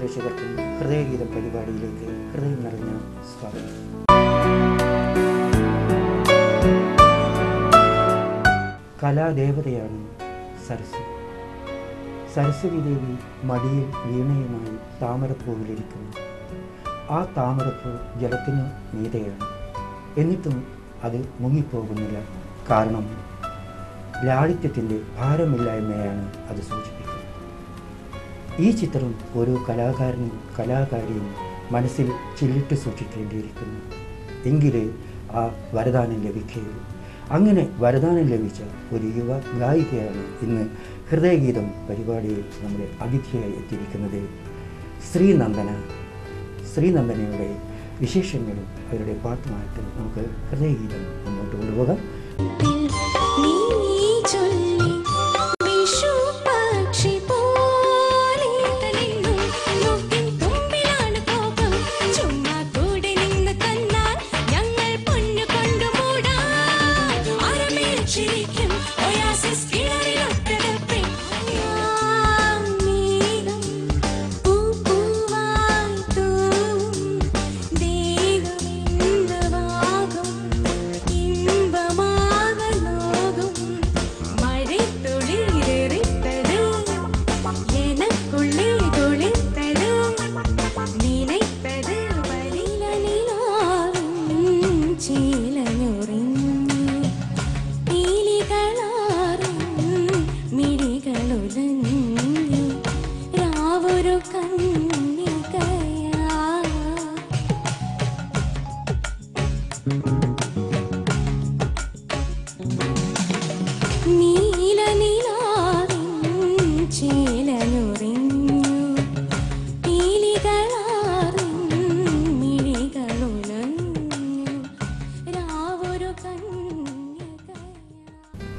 പ്രേക്ഷകർക്കും ഹൃദയഗീതം പരിപാടിയിലേക്ക് ഹൃദയം നിറഞ്ഞ സ്വാഗതം. കലാദേവതയാണ് സരസ്വതി. സരസ്വതി ദേവി മടിയിൽ വീണയുമായി താമരപ്പൂവിലിരിക്കുന്നു. ആ താമരപ്പൂ ജലത്തിന് മീതെയാണ്. എന്നിട്ടും അത് മുങ്ങിപ്പോകുന്നില്ല. കാരണം ലാളിത്യത്തിൻ്റെ ഭാരമില്ലായ്മയാണ് അത് സൂചിപ്പിക്കുന്നത്. ഈ ചിത്രം ഓരോ കലാകാരനും കലാകാരിയും മനസ്സിൽ ചില്ലിട്ട് സൂക്ഷിക്കേണ്ടിയിരിക്കുന്നു. എങ്കിലേ ആ വരദാനം ലഭിക്കുകയുള്ളൂ. അങ്ങനെ വരദാനം ലഭിച്ച ഒരു യുവ ഗായികയാണ് ഇന്ന് ഹൃദയഗീതം പരിപാടിയിൽ നമ്മുടെ അതിഥിയായി എത്തിയിരിക്കുന്നത്. ശ്രീനന്ദനയുടെ വിശേഷങ്ങളും അവരുടെ പാട്ടുമായിട്ട് നമുക്ക് ഹൃദയഗീതം മുന്നോട്ട് കൊണ്ടുപോകാം.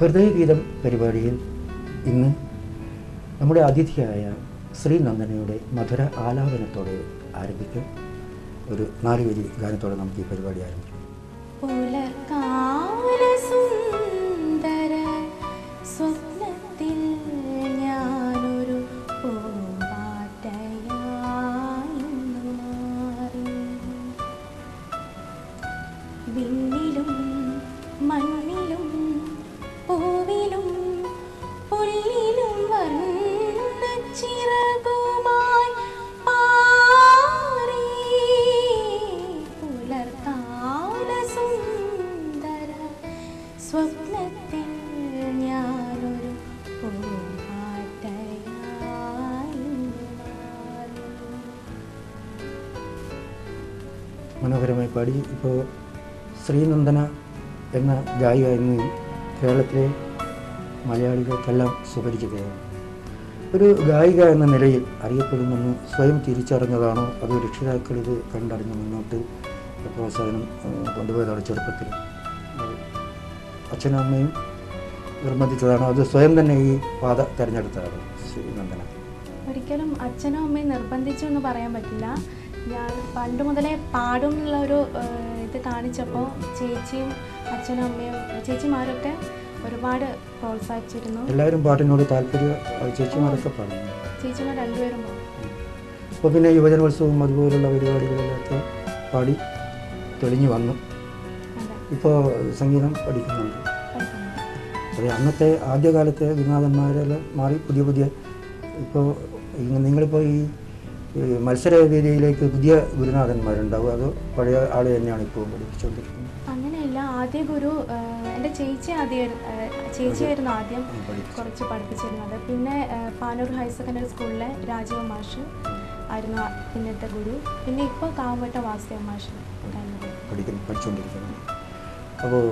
ഹൃദയഗീതം പരിപാടിയിൽ ഇന്ന് നമ്മുടെ അതിഥിയായ ശ്രീനന്ദനയുടെ മധുര ആലാപനത്തോടെ ആരംഭിക്കും. ഒരു 4 വരി ഗാനത്തോടെ നമുക്ക് ഈ പരിപാടി ആരംഭിക്കാം. മനോഹരമായി പാടി. ഇപ്പോൾ ശ്രീനന്ദന എന്ന ഗായിക ഇന്ന് കേരളത്തിലെ മലയാളികൾക്കെല്ലാം സുപരിചിതയാണ്. ഒരു ഗായിക എന്ന നിലയിൽ അറിയപ്പെടുമെന്ന് സ്വയം തിരിച്ചറിഞ്ഞതാണോ അതോ രക്ഷിതാക്കൾ ഇത് കണ്ടറിഞ്ഞ് മുന്നോട്ട് പ്രോത്സാഹനം കൊണ്ടുപോയതാണ്? ചെറുപ്പത്തിൽ അച്ഛനും അമ്മയും നിർബന്ധിച്ചതാണോ അത് സ്വയം തന്നെ ഈ പാത തിരഞ്ഞെടുത്തതാണോ ശ്രീനന്ദന? ഒരിക്കലും അച്ഛനും അമ്മയും നിർബന്ധിച്ചു എന്ന് പറയാൻ പറ്റില്ല. ഞാൻ പണ്ട് മുതലേ പാടും എന്നുള്ളൊരു ഇത് കാണിച്ചപ്പോൾ ചേച്ചിയും അച്ഛനും അമ്മയും ചേച്ചിമാരൊക്കെ ഒരുപാട് പ്രോത്സാഹിച്ചിരുന്നു. എല്ലാവരും പാട്ടിനോട് താല്പര്യം. ചേച്ചിമാരൊക്കെ പാടുന്നു. ചേച്ചിമാർ 2 പേരും പാടും. അപ്പോൾ പിന്നെ യുവജനോത്സവവും അതുപോലുള്ള പരിപാടികളിലൊക്കെ പാടി തെളിഞ്ഞു വന്നു. ഇപ്പോൾ സംഗീതം പഠിക്കുന്നുണ്ട്. അതെ, അന്നത്തെ ആദ്യകാലത്തെ ഗുരുനാഥന്മാരെല്ലാം മാറി പുതിയ ഇപ്പോൾ നിങ്ങളിപ്പോൾ ഈ മത്സരവേദിയിലേക്ക് പുതിയ ഗുരുനാഥന്മാരുണ്ടാവും അതോ പഴയ ആൾ തന്നെയാണ് ഇപ്പോൾ പഠിപ്പിച്ചുകൊണ്ടിരിക്കുന്നത്? അങ്ങനെയല്ല, ആദ്യ ഗുരു എൻ്റെ ചേച്ചിയായിരുന്നു ആദ്യം കുറച്ച് പഠിപ്പിച്ചിരുന്നത്. പിന്നെ പാനൂർ ഹയർ സെക്കൻഡറി സ്കൂളിലെ രാജീവ് മാഷ് ആയിരുന്നു പിന്നത്തെ ഗുരു. പിന്നെ ഇപ്പോൾ കാവട്ട വാസുദേവ മാഷ് പഠിച്ചുകൊണ്ടിരിക്കുന്നത്. അപ്പോൾ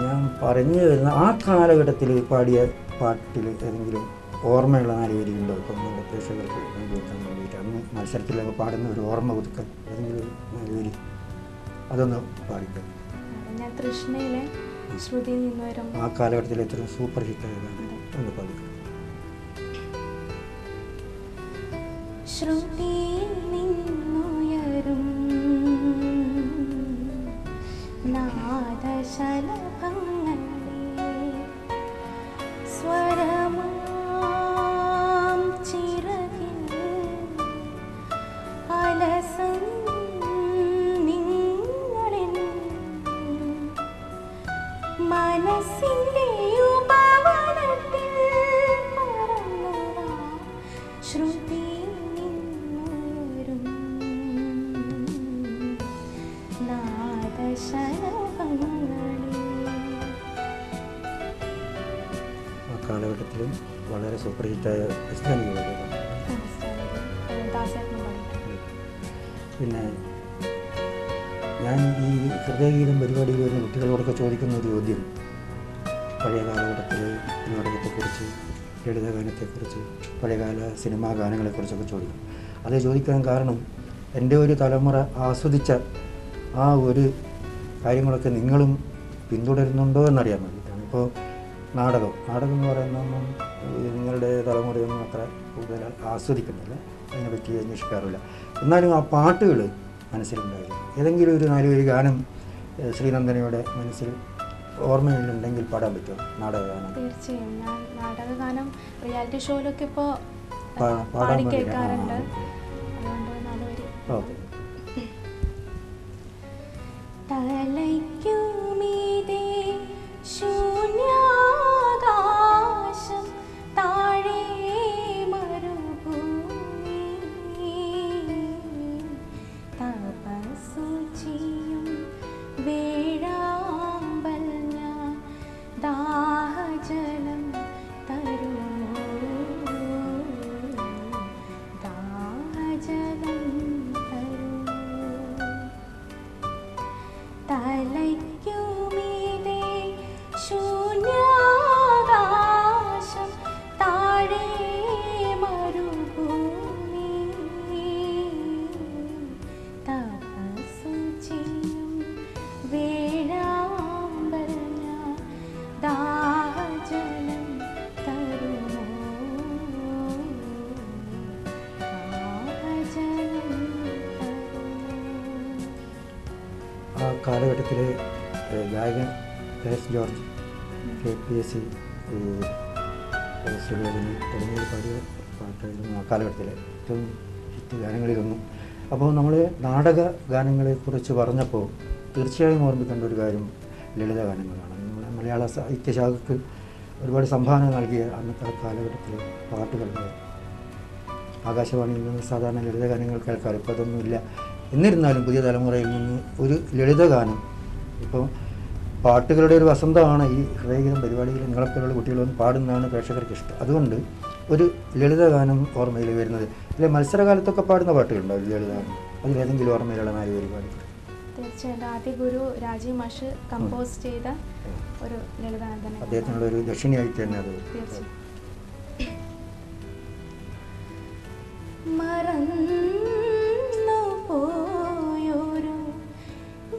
ഞാൻ പറഞ്ഞു വരുന്ന ആ കാലഘട്ടത്തിൽ പാടിയ പാട്ടിൽ ഏതെങ്കിലും ഓർമ്മയുള്ള 4 വരിയുണ്ടോ? ഇപ്പം നമ്മുടെ പ്രേക്ഷകർക്ക് പങ്കുവെക്കാൻ വേണ്ടിയിട്ട് അന്ന് മത്സരത്തിലൊക്കെ പാടുന്ന ഒരു ഓർമ്മ പുതുക്കാൻ ഏതെങ്കിലും 4 വരി അതൊന്ന് പാടിക്കാം. ഞാൻ തൃഷ്ണയിലെ ശ്രുതിയിൽ നിന്ന് വരും. ആ കാലഘട്ടത്തിൽ എത്ര സൂപ്പർ ഹിറ്റായതാണ്, ഒന്ന് പാടിക്കാം. ശ്രുതിയിൽ നിന്നുയരും നാദശലഭങ്ങളെ സ്വരമാം ചിറകിൽ കാലഘട്ടത്തിലും വളരെ സൂപ്പർ ഹിറ്റായ ഇസ്ലാമിക പാട്ടുകളാണ്. പിന്നെ ഞാൻ ഈ ഹൃദയഗീതം പരിപാടിയിൽ വരുന്ന കുട്ടികളോടൊക്കെ ചോദിക്കുന്ന ഒരു ചോദ്യം പഴയ കാലഘട്ടത്തിലെ നാടകത്തെക്കുറിച്ച്, ലളിതഗാനത്തെക്കുറിച്ച്, പഴയകാല സിനിമാ ഗാനങ്ങളെക്കുറിച്ചൊക്കെ ചോദിക്കും. അത് ചോദിക്കാൻ കാരണം എൻ്റെ ഒരു തലമുറ ആസ്വദിച്ച ആ ഒരു കാര്യങ്ങളൊക്കെ നിങ്ങളും പിന്തുടരുന്നുണ്ടോ എന്നറിയാൻ വേണ്ടിയിട്ടാണ്. ഇപ്പോൾ നാടകം എന്ന് പറയുന്നതൊന്നും നിങ്ങളുടെ തലമുറയൊന്നും അത്ര കൂടുതൽ ആസ്വദിക്കുന്നില്ല, അതിനെപ്പറ്റി അന്വേഷിക്കാറില്ല. എന്നാലും ആ പാട്ടുകൾ മനസ്സിലുണ്ടായിരുന്നു. ഏതെങ്കിലും ഒരു 4 വരി ഗാനം ശ്രീനന്ദനയുടെ മനസ്സിൽ ഓർമ്മയിലുണ്ടെങ്കിൽ പാടാൻ പറ്റുമോ നാടകഗാനം? തീർച്ചയായും. ഞാൻ നാടകഗാനം റിയാലിറ്റി ഷോയിലൊക്കെ ഇപ്പോൾ പാടാൻ കേൾക്കാറുണ്ട്. അതുകൊണ്ട് 4 വരി. ഓക്കെ. തലയ്ക്കുമീതെ ശൂന്യാകാശം, താഴെ മരുഭൂമി, തപസ്സു ചെയ്യും വേഴാമ്പൽ ഞാൻ, ദാഹജലം തരുമോ, ദാഹജലം തരുമോ. തലയ്ക്കുമീതെ ശൂന്യാകാശം, താഴെ മരുഭൂമി, തപസ്സു ചെയ്യും വേഴാമ്പൽ ഞാൻ, ദാഹജലം തരുമോ, ദാഹജലം തരുമോ. ആ കാലഘട്ടത്തിലെ ഗായകൻ എസ് ജോർജ്, KPSC, സുലോചന തുടങ്ങിയവർ പാടിയ പാട്ടായിരുന്നു ആ കാലഘട്ടത്തിലെ ഏറ്റവും ഹിറ്റ് ഗാനങ്ങളിലൊന്നും. അപ്പോൾ നമ്മൾ നാടക ഗാനങ്ങളെക്കുറിച്ച് പറഞ്ഞപ്പോൾ തീർച്ചയായും ഓർമ്മിക്കേണ്ട ഒരു കാര്യം ലളിത ഗാനങ്ങളാണ്. നമ്മുടെ മലയാള സാഹിത്യശാഖയ്ക്ക് ഒരുപാട് സംഭാവന നൽകിയ അന്നത്തെ കാലഘട്ടത്തിലെ പാട്ടുകളുടെ ആകാശവാണിയിൽ നിന്ന് സാധാരണ ലളിത ഗാനങ്ങൾ കേൾക്കാറ് ഇപ്പോൾ അതൊന്നുമില്ല. എന്നിരുന്നാലും പുതിയ തലമുറയിൽ നിന്ന് ഒരു ലളിതഗാനം, ഇപ്പോൾ പാട്ടുകളുടെ ഒരു വസന്തമാണ് ഈ ഹൃദയഗീതം പരിപാടിയിൽ നിങ്ങളെപ്പോലുള്ള കുട്ടികളൊന്നും പാടുന്നതാണ് പ്രേക്ഷകർക്ക് ഇഷ്ടം. അതുകൊണ്ട് ഒരു ലളിതഗാനം ഓർമ്മയിൽ വരുന്നത്, അല്ലെ മത്സരകാലത്തൊക്കെ പാടുന്ന പാട്ടുകളുണ്ടാവും ലളിതഗാനം, അതിലേതെങ്കിലും ഓർമ്മയിലുള്ള 4 വരി പാടി? തീർച്ചയായിട്ടും ആദ്യ ഗുരു രാജീവ് മാഷ് കമ്പോസ് ചെയ്ത ഒരു ലളിതഗാനം തന്നെ. അദ്ദേഹത്തിനുള്ള ഒരു ദക്ഷിണയായിട്ട് തന്നെ അത്. തീർച്ചയായും. മറന്നു പോയൊരു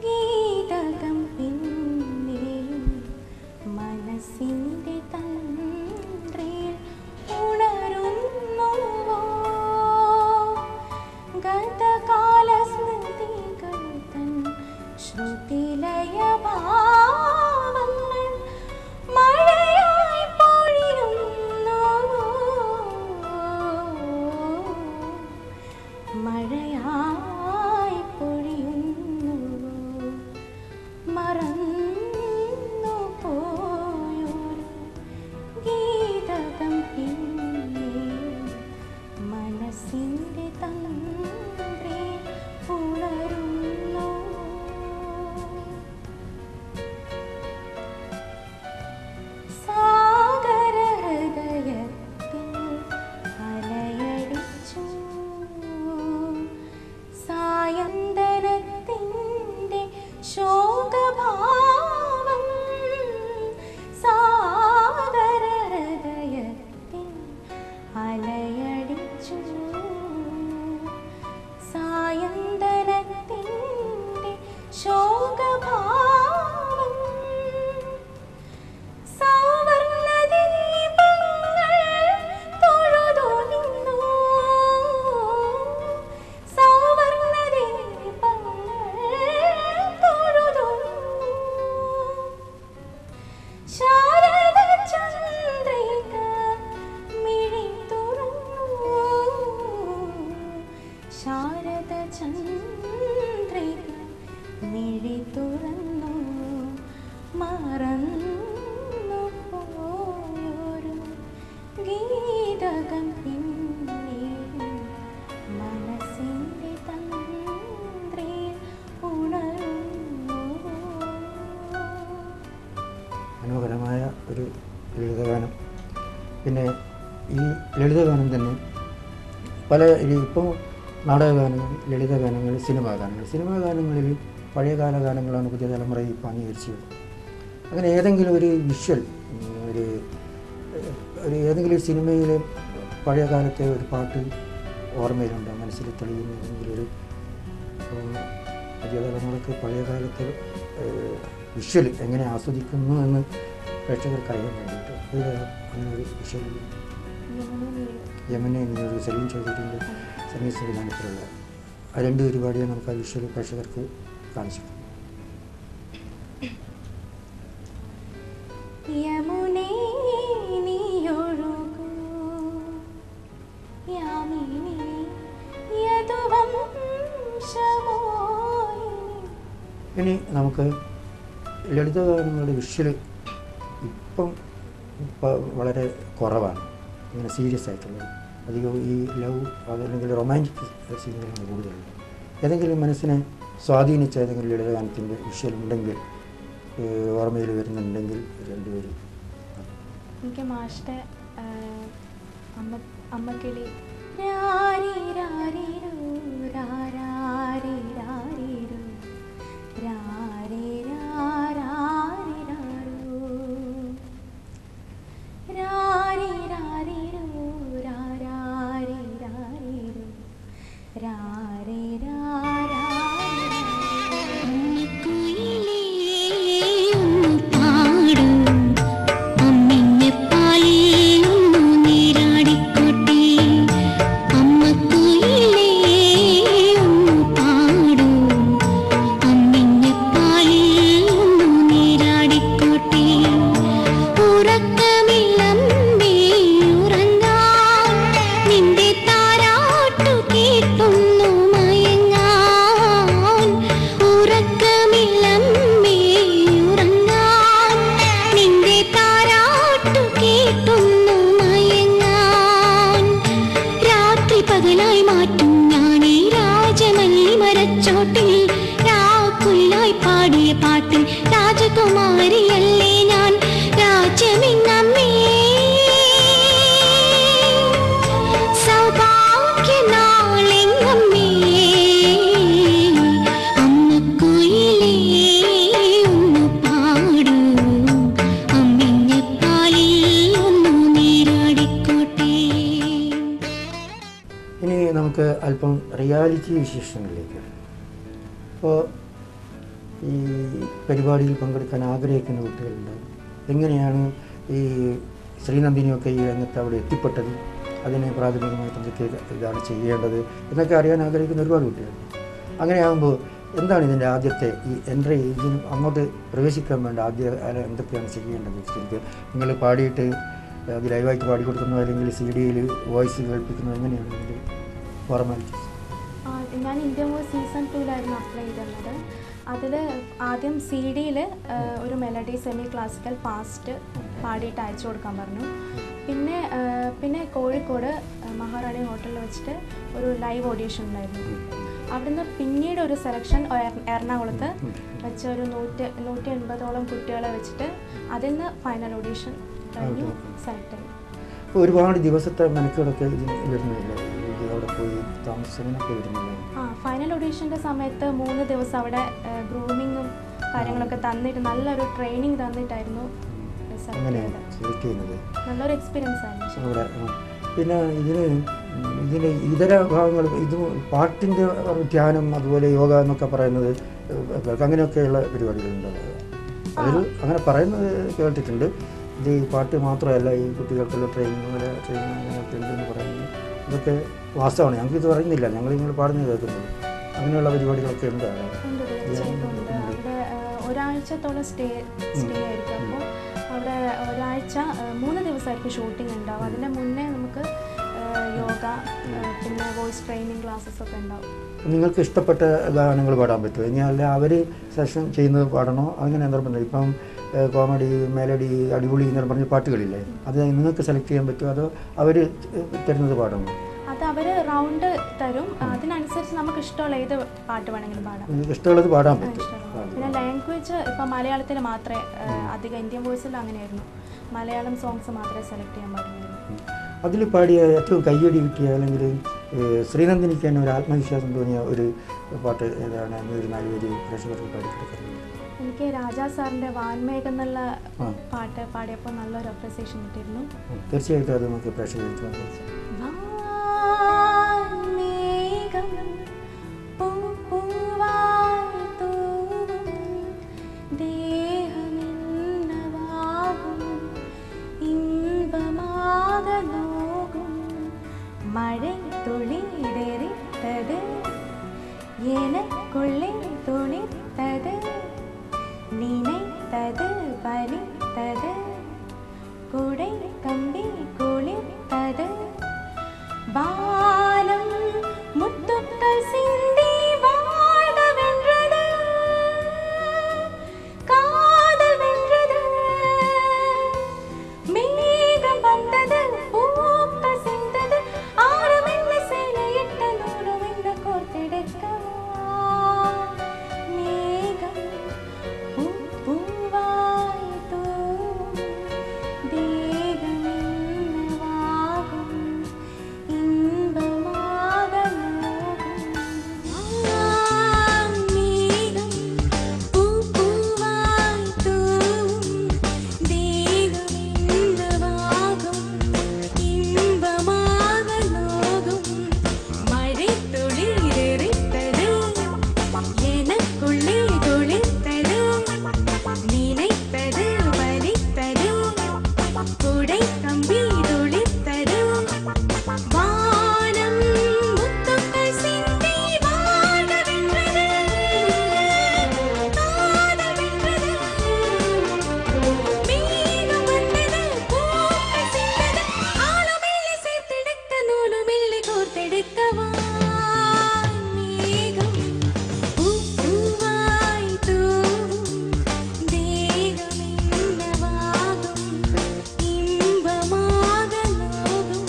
ഗീതകം പിന്നെയും മനസ്സിൻ്റെ തന്ത്രിൽ ഉണരുന്നുവോ, ഗതകാല സ്മൃതികൾ തൻ ശ്രുതിലയഭാവങ്ങൾ മഴയായി പൊഴിയുന്നുവോ, പല ഇപ്പോൾ നാടകഗാനങ്ങൾ, ലളിതഗാനങ്ങൾ, സിനിമാ ഗാനങ്ങളിൽ പഴയകാല ഗാനങ്ങളാണ് പുതിയ തലമുറ ഇപ്പോൾ അംഗീകരിച്ചത്. അങ്ങനെ ഏതെങ്കിലും ഒരു വിഷ്വൽ, ഒരു ഏതെങ്കിലും ഒരു സിനിമയിലെ പഴയ കാലത്തെ ഒരു പാട്ട് ഓർമ്മയിലുണ്ടോ, മനസ്സിൽ തെളിയുന്ന ഏതെങ്കിലും ഒരു പുതിയ തലമുറക്ക് പഴയ കാലത്തെ വിഷ്വൽ എങ്ങനെ ആസ്വദിക്കുന്നു എന്ന് പ്രേക്ഷകർക്ക് അറിയാൻ വേണ്ടിയിട്ട് അങ്ങനെ ഒരു വിഷ്വൽ യമുന എന്നൊരു സലീം ചൗധരിയുടെ സംഗീത സംവിധാനത്തിലുള്ള ആ 2 പരിപാടിയെ നമുക്ക് ആ വിഷ്വൽ പ്രേക്ഷകർക്ക് കാണിച്ചു. ഇനി നമുക്ക് ലളിതഗാനങ്ങളുടെ വിഷ്വൽ ഇപ്പം വളരെ കുറവാണ്, ഇങ്ങനെ സീരിയസ് ആയിട്ടുള്ളത്. അധികം ഈ ലവ് അതല്ലെങ്കിൽ റൊമാൻറ്റിക് സീനുകളാണ് കൂടുതലുള്ളത്. ഏതെങ്കിലും മനസ്സിനെ സ്വാധീനിച്ച ഏതെങ്കിലും ലളിതഗാനത്തിൻ്റെ വിഷ്വൽ ഉണ്ടെങ്കിൽ, ഓർമ്മയിൽ വരുന്നുണ്ടെങ്കിൽ 2 പേര്. എനിക്ക് മാഷ്ടെ അമ്മക്കിളി അല്പം റിയാലിറ്റി വിശേഷങ്ങളിലേക്ക്. അപ്പോൾ ഈ പരിപാടിയിൽ പങ്കെടുക്കാൻ ആഗ്രഹിക്കുന്ന കുട്ടികളുണ്ടാകും. എങ്ങനെയാണ് ഈ ശ്രീനന്ദിനിയൊക്കെ ഈ രംഗത്ത് അവിടെ എത്തിപ്പെട്ടത്, അതിനെ പ്രാഥമികമായിട്ട് എന്തൊക്കെ ഇതാണ് ചെയ്യേണ്ടത് എന്നൊക്കെ അറിയാൻ ആഗ്രഹിക്കുന്ന ഒരുപാട് കുട്ടികളുണ്ട്. അങ്ങനെയാകുമ്പോൾ എന്താണ് ഇതിൻ്റെ ആദ്യത്തെ ഈ എൻട്രി, ഇതിന് അങ്ങോട്ട് പ്രവേശിക്കാൻ വേണ്ട ആദ്യ എന്തൊക്കെയാണ് ചെയ്യേണ്ടത്? ശരിക്കും നിങ്ങൾ പാടിയിട്ട് അത് ലൈവായിട്ട് പാടിക്കൊടുക്കുന്നോ അല്ലെങ്കിൽ CD-യിൽ വോയിസ് കേൾപ്പിക്കുന്നോ, എങ്ങനെയാണ് ഇതിൻ്റെ ഫോർമാലിറ്റീസ്? ഞാൻ ഇന്ത്യൻ വോയ്സ് സീസൺ 2 അപ്ലൈ ചെയ്തിരുന്നത്. അതിൽ ആദ്യം CD-യിൽ ഒരു മെലഡി സെമി ക്ലാസിക്കൽ ഫാസ്റ്റ് പാടിയിട്ട് അയച്ചു കൊടുക്കാൻ പറഞ്ഞു. പിന്നെ കോഴിക്കോട് മഹാറാണി ഹോട്ടലിൽ വെച്ചിട്ട് ഒരു ലൈവ് ഓഡീഷൻ ഉണ്ടായിരുന്നു. അവിടുന്ന് പിന്നീട് ഒരു സെലക്ഷൻ എറണാകുളത്ത് വെച്ച ഒരു 180ഓളം കുട്ടികളെ വെച്ചിട്ട് അതിൽ നിന്ന് ഫൈനൽ ഓഡീഷൻ കഴിഞ്ഞു സെലക്ട് ആയി. ഒരുപാട് ദിവസത്തെ മെനക്കുകളൊക്കെ വരുന്നില്ല, അവിടെ പോയി താമസിക്കാനൊക്കെ വരുന്നില്ല. ഫൈനൽ ഓഡീഷൻ്റെ സമയത്ത് 3 ദിവസം അവിടെ ഗ്രൂമിങ്ങും കാര്യങ്ങളൊക്കെ തന്നിട്ട് നല്ലൊരു ട്രെയിനിങ് തന്നിട്ടായിരുന്നു നല്ലൊരു എക്സ്പീരിയൻസ് ആയിരുന്നു. പിന്നെ ഇതിന് ഇതര ഭാഗങ്ങൾ, ഇത് പാട്ടിൻ്റെ ധ്യാനം അതുപോലെ യോഗ എന്നൊക്കെ പറയുന്നത് അങ്ങനെയൊക്കെയുള്ള പരിപാടികളുണ്ടാവുക. അതിൽ അങ്ങനെ പറയുന്നത് കേട്ടിട്ടുണ്ട്. ഇത് ഈ പാട്ട് മാത്രമല്ല, ഈ കുട്ടികൾക്കുള്ള ട്രെയിനിങ് അങ്ങനെയൊക്കെ ഉണ്ടെന്ന് പറയുന്നത് ഇതൊക്കെ വാസ്തവമാണ്. ഞങ്ങൾക്കിത് പറയുന്നില്ല, ഞങ്ങൾ പാടുന്നത് കേൾക്കുന്നത്. അങ്ങനെയുള്ള പരിപാടികളൊക്കെ ഉണ്ട്. ഒരാഴ്ചത്തോളം സ്റ്റേ ആയിരിക്കും. അപ്പോൾ അവിടെ ഒരാഴ്ച 3 ദിവസമായിരിക്കും ഷൂട്ടിംഗ് ഉണ്ടാവും. അതിൻ്റെ മുന്നേ നമുക്ക് യോഗ പിന്നെ വോയിസ് ട്രെയിനിങ് ക്ലാസ്സസ് ഒക്കെ ഉണ്ടാവും. നിങ്ങൾക്ക് ഇഷ്ടപ്പെട്ട ഗാനങ്ങൾ പാടാൻ പറ്റുമോ? ഇനി അല്ല അവർ സെഷൻ ചെയ്യുന്നത് പാടണോ? അങ്ങനെ നിർബന്ധം. ഇപ്പം കോമഡി, മെലഡി, അടിപൊളി എന്ന് പറഞ്ഞ പാട്ടുകളില്ലേ, അത് നിങ്ങൾക്ക് സെലക്ട് ചെയ്യാൻ പറ്റുമോ അതോ അവർ തരുന്നത് പാടണോ? അത് അവർ റൗണ്ട് തരും, അതിനനുസരിച്ച് നമുക്ക് ഇഷ്ടമുള്ള ഏത് പാട്ട് വേണമെങ്കിലും പാടാം. ഇഷ്ടമുള്ളത് പാടാൻ പറ്റും. പിന്നെ ലാംഗ്വേജ് ഇപ്പം മലയാളത്തിൽ മാത്രമേ അധികം, ഇന്ത്യൻ വോയിസിൽ അങ്ങനെയായിരുന്നു, മലയാളം സോങ്സ് മാത്രമേ സെലക്ട് ചെയ്യാൻ പാടുള്ളൂ. അതിൽ പാടിയ ഏറ്റവും കയ്യടി കിട്ടിയ അല്ലെങ്കിൽ ശ്രീനന്ദിനിക്ക് തന്നെ ഒരു ആത്മവിശ്വാസം തോന്നിയ ഒരു പാട്ട് ഏതാണ്? ഒരു 4 വരി പ്രേക്ഷകർക്ക് പാടിക്കൊടുക്കുന്നത്. എനിക്ക് രാജാ സാറിൻ്റെ വാൻമേഘം എന്നുള്ള പാട്ട് പാടിയപ്പോൾ നല്ലൊരു അപ്രിസിയേഷൻ കിട്ടിയിരുന്നു. തീർച്ചയായിട്ടും അത് നമുക്ക് പ്രേക്ഷകർക്ക് மழை துளிரெறித்தது எனக்குள்ளே துளிர்த்தது நினைத்தது பலித்தது குடை கம்பி குளிர்த்தது வானம் முத்துக்கள் சிந்தி வாழ்க வென்றது காதல் வென்றது மேகம் வந்தது பூக்கள் சிந்தது ஆறும் என்ன சேலையிட்ட நூலும் என்ன கோர்த்தெடுக்கவா மேகம் பூவாய் தூவும் தேகம் என்னவாகும் இன்பமாக நோகும் மேகம் பூவாய் தூவும் தேகம் என்னவாகும் இன்பமாக நோகும் மழை துளிரெறித்தது எனக்குள்ளே துளிர்த்தது நினைத்தது பலித்தது குடை கம்பி துளிர்த்தது வானம் முத்துக்கள் சிந்தி வாழ்க வென்றது காதல் வென்றது மேகம் வந்தது பூக்கள் சிந்தது ஆளுமில்லை சேர்த்தெடுக்க நூலுமில்லை கோர்த்தெடுக்கவா மேகம் பூவாய் தூவும் தேகம் என்னவாகும் இன்பமாக நோகும்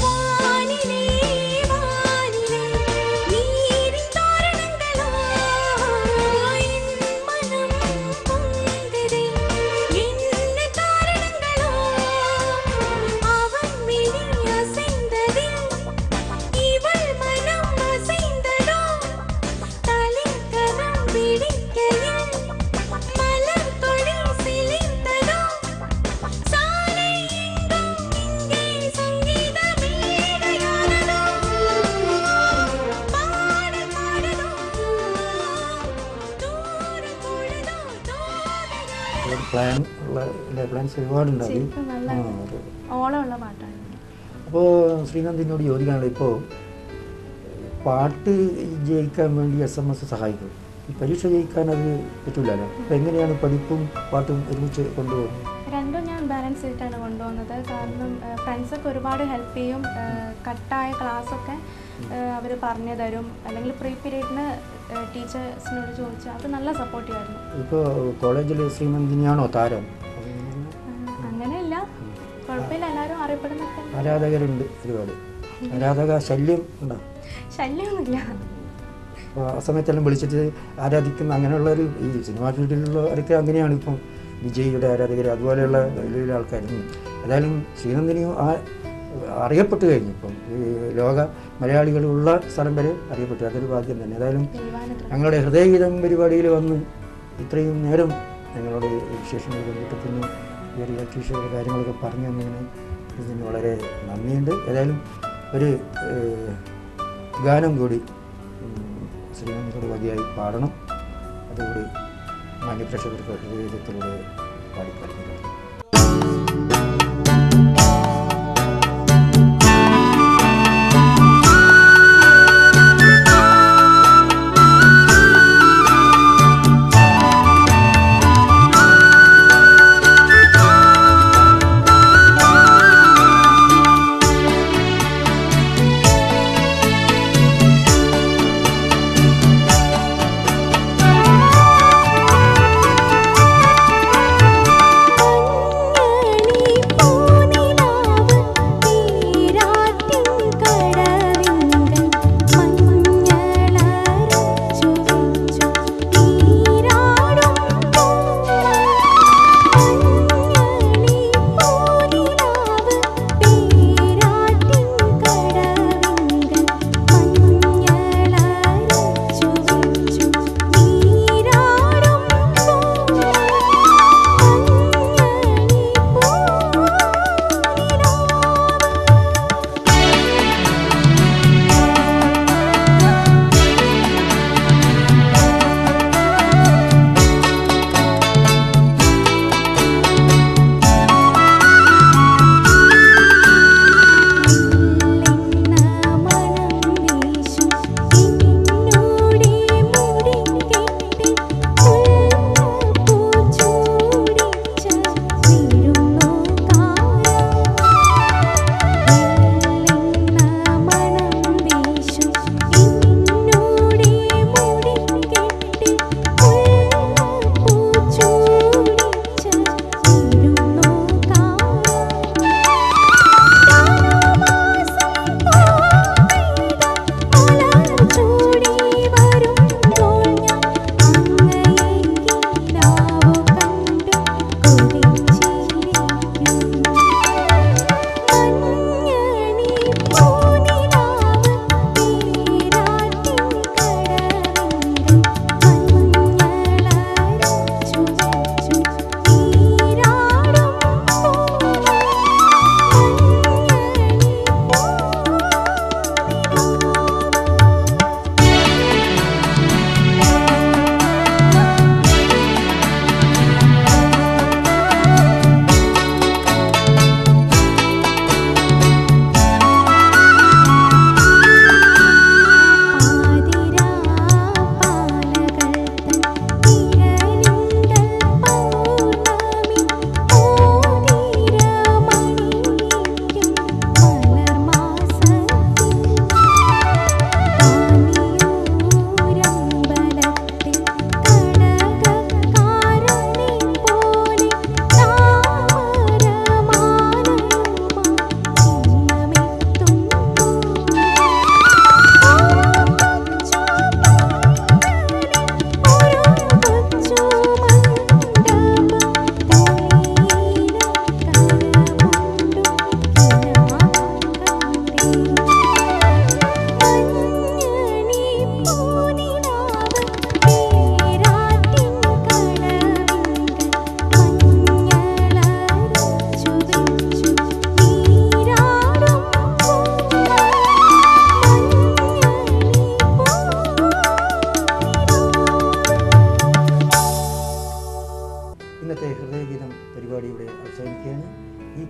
வானிலே வானிலே நீரின் தோரணங்களோ என் மனம் பொங்குதே என்ன காரணங்களோ அவன் விழி அசைந்ததில் இவள் மனம் அசைந்ததோ தலைக்கரம் பிடிக்கையில் மலர் கொடி சிலிர்த்ததோ சாலை எங்கும் இங்கே சங்கீத மேடையானதோ பாடல் பாடுதோ தூரம் பொழுதோ தோகையானதோ പ്ലാൻ ഉള്ള പ്ലാൻസ് ഒരുപാടുണ്ട്. ശരിക്കും നല്ല ഓളമുള്ള പാട്ടാണ്. അപ്പോൾ ശ്രീനന്ദിനോട് ചോദിക്കാനുള്ളത്, ഇപ്പോൾ പാട്ട് ജയിക്കാൻ വേണ്ടി SMS സഹായിക്കും. ഈ പരീക്ഷ ജയിക്കാൻ അത് പറ്റില്ലല്ലോ. അപ്പോൾ എങ്ങനെയാണ് പഠിപ്പും പാട്ടും ഒരുമിച്ച് കൊണ്ടുപോകുന്നത്? രണ്ടും ഞാൻ ബാലൻസ് ചെയ്തിട്ടാണ് കൊണ്ടുപോകുന്നത്. കാരണം ഫ്രണ്ട്സൊക്കെ ഒരുപാട് ഹെൽപ്പ് ചെയ്യും. കട്ടായ ക്ലാസ്സൊക്കെ അവർ പറഞ്ഞു തരും. അല്ലെങ്കിൽ പ്രീ പീരീഡിന് ടീച്ചേഴ്സിനോട് ചോദിച്ചാൽ അവർ നല്ല സപ്പോർട്ടീവായിരുന്നു. ഇപ്പോൾ കോളേജിൽ ശ്രീനന്ദിനിയാണോ താരം? അങ്ങനെയില്ല, കുഴപ്പമില്ല, എല്ലാവരും അറിയപ്പെടുന്നൊക്കെ. ആരാധകരുണ്ട് ഒരുപാട്. ആരാധക ശല്യം ഉണ്ടോ? ശല്യമൊന്നുമില്ല. അപ്പോൾ ആ സമയത്തെല്ലാം വിളിച്ചിട്ട് ആരാധിക്കുന്ന അങ്ങനെയുള്ളൊരു ഈ സിനിമാ ഫീൽഡിലുള്ളവരൊക്കെ അങ്ങനെയാണ്. ഇപ്പം വിജയിയുടെ ആരാധകർ അതുപോലെയുള്ള വലിയ വലിയ ആൾക്കാരുണ്ട്. ഏതായാലും ശ്രീനന്ദിനിയും അറിയപ്പെട്ടു കഴിഞ്ഞു. ഇപ്പം ഈ ലോക മലയാളികളുള്ള സ്ഥലം വരെ അറിയപ്പെട്ടു. അതൊരു ഭാഗ്യം തന്നെ. ഏതായാലും ഞങ്ങളുടെ ഹൃദയഗീതം പരിപാടിയിൽ വന്ന് ഇത്രയും നേരം ഞങ്ങളുടെ വിശേഷങ്ങൾ കുടുംബത്തിന് ഈ റിയാലിറ്റി ഷോയുടെ കാര്യങ്ങളൊക്കെ പറഞ്ഞു തന്നതിന് ഇതിന് വളരെ നന്ദിയുണ്ട്. ഏതായാലും ഒരു ഗാനം കൂടി ശ്രീനന്ദിനോട് വഴിയായി പാടണം. അതുകൂടി മാന്യപ്രേക്ഷകർക്ക് ഹൃദയത്തിലൂടെ പാടിക്കാറുണ്ട്.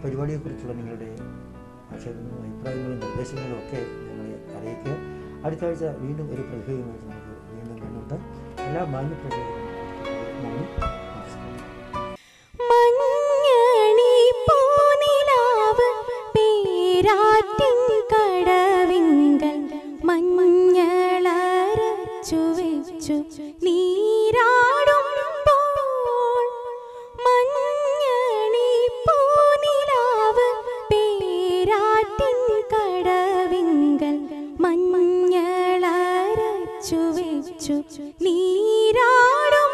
പരിപാടിയെക്കുറിച്ചുള്ള നിങ്ങളുടെ ആക്ഷേപങ്ങളും അഭിപ്രായങ്ങളും നിർദ്ദേശങ്ങളും ഒക്കെ ഞങ്ങളെ അറിയിക്കുക. അടുത്ത ആഴ്ച വീണ്ടും ഒരു പ്രതിഭയുമായിട്ട് നമുക്ക് വീണ്ടും കണ്ടുമുട്ടാം. എല്ലാ മാന്യ പ്രേക്ഷകർക്കും നന്ദി, നമസ്കാരം. കടവിങ്കൽ മഞ്ഞളരച്ചു വെച്ചു നീരാടുമ്പോൾ മഞ്ഞണി പൂനിലാവ് പേരാറ്റിൻ കടവിങ്കൽ മഞ്ഞളരച്ചു വെച്ചു നീരാടും